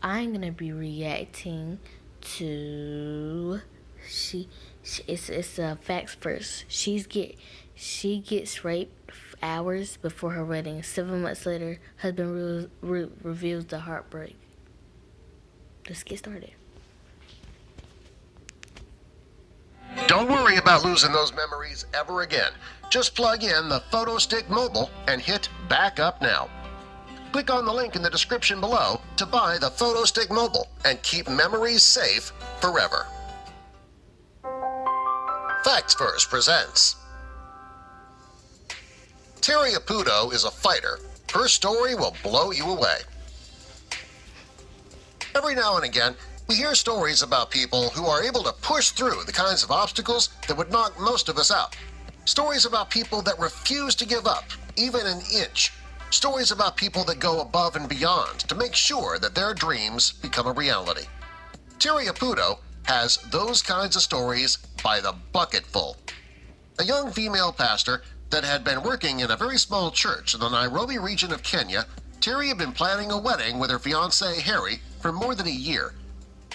I'm gonna be reacting to it's facts first. She gets raped hours before her wedding. 7 months later, husband reveals the heartbreak. Let's get started. Don't worry about losing those memories ever again. Just plug in the PhotoStick Mobile and hit Back Up Now. Click on the link in the description below to buy the PhotoStick Mobile and keep memories safe forever. Facts First presents. Terry Aputo is a fighter. Her story will blow you away. Every now and again, we hear stories about people who are able to push through the kinds of obstacles that would knock most of us out. Stories about people that refuse to give up, even an inch. Stories about people that go above and beyond to make sure that their dreams become a reality. Terry Aputo has those kinds of stories by the bucketful. A young female pastor that had been working in a very small church in the Nairobi region of Kenya, Terry had been planning a wedding with her fiancé Harry for more than a year.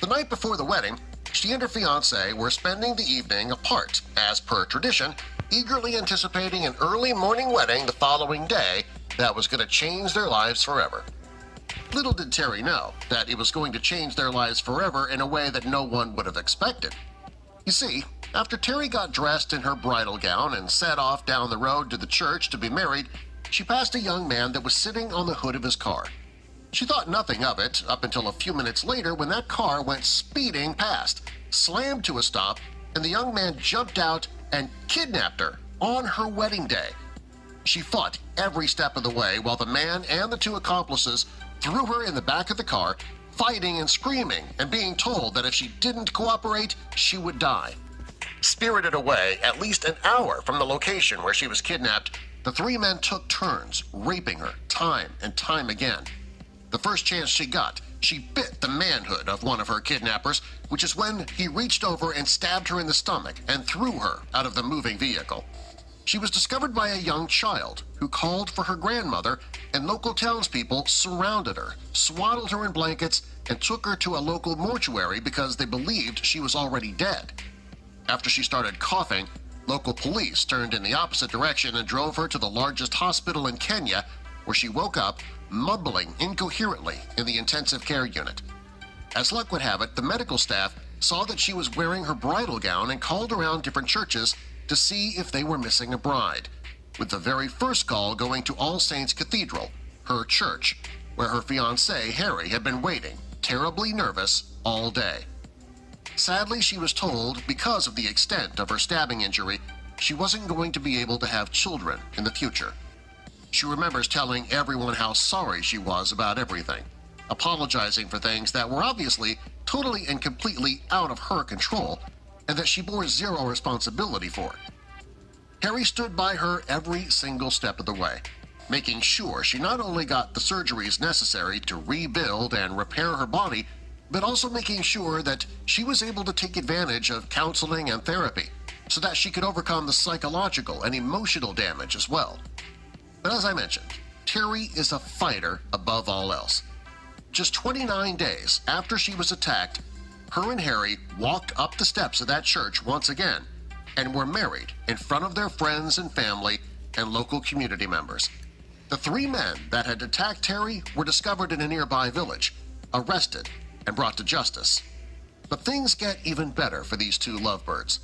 The night before the wedding, she and her fiancé were spending the evening apart, as per tradition, eagerly anticipating an early morning wedding the following day that was going to change their lives forever. Little did Terry know that it was going to change their lives forever in a way that no one would have expected. You see, after Terry got dressed in her bridal gown and set off down the road to the church to be married, she passed a young man that was sitting on the hood of his car. She thought nothing of it up until a few minutes later when that car went speeding past, slammed to a stop, and the young man jumped out and kidnapped her on her wedding day. She fought every step of the way while the man and the two accomplices threw her in the back of the car, fighting and screaming and being told that if she didn't cooperate, she would die. Spirited away at least an hour from the location where she was kidnapped, the three men took turns raping her time and time again. The first chance she got, she bit the manhood of one of her kidnappers, which is when he reached over and stabbed her in the stomach and threw her out of the moving vehicle. She was discovered by a young child who called for her grandmother, and local townspeople surrounded her, swaddled her in blankets, and took her to a local mortuary because they believed she was already dead. After she started coughing, local police turned in the opposite direction and drove her to the largest hospital in Kenya, where she woke up mumbling incoherently in the intensive care unit. As luck would have it, the medical staff saw that she was wearing her bridal gown and called around different churches to see if they were missing a bride, with the very first call going to All Saints Cathedral, her church, where her fiancé Harry had been waiting, terribly nervous, all day. Sadly, she was told, because of the extent of her stabbing injury, she wasn't going to be able to have children in the future. She remembers telling everyone how sorry she was about everything, apologizing for things that were obviously totally and completely out of her control, and that she bore zero responsibility for. Harry stood by her every single step of the way, making sure she not only got the surgeries necessary to rebuild and repair her body, but also making sure that she was able to take advantage of counseling and therapy so that she could overcome the psychological and emotional damage as well. But as I mentioned, Terry is a fighter above all else. Just 29 days after she was attacked, her and Harry walked up the steps of that church once again and were married in front of their friends and family and local community members. The three men that had attacked Terry were discovered in a nearby village, arrested, and brought to justice. But things get even better for these two lovebirds.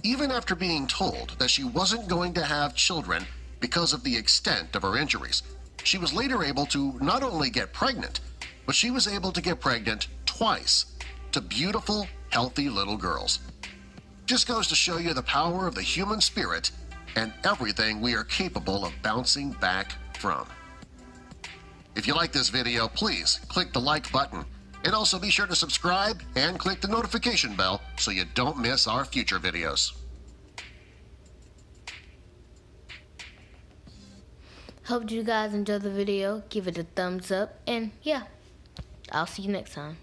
Even after being told that she wasn't going to have children because of the extent of her injuries, she was later able to not only get pregnant, but she was able to get pregnant twice to beautiful, healthy little girls. Just goes to show you the power of the human spirit and everything we are capable of bouncing back from. If you like this video, please click the like button, and also be sure to subscribe and click the notification bell so you don't miss our future videos. Hope you guys enjoyed the video. Give it a thumbs up, and yeah, I'll see you next time.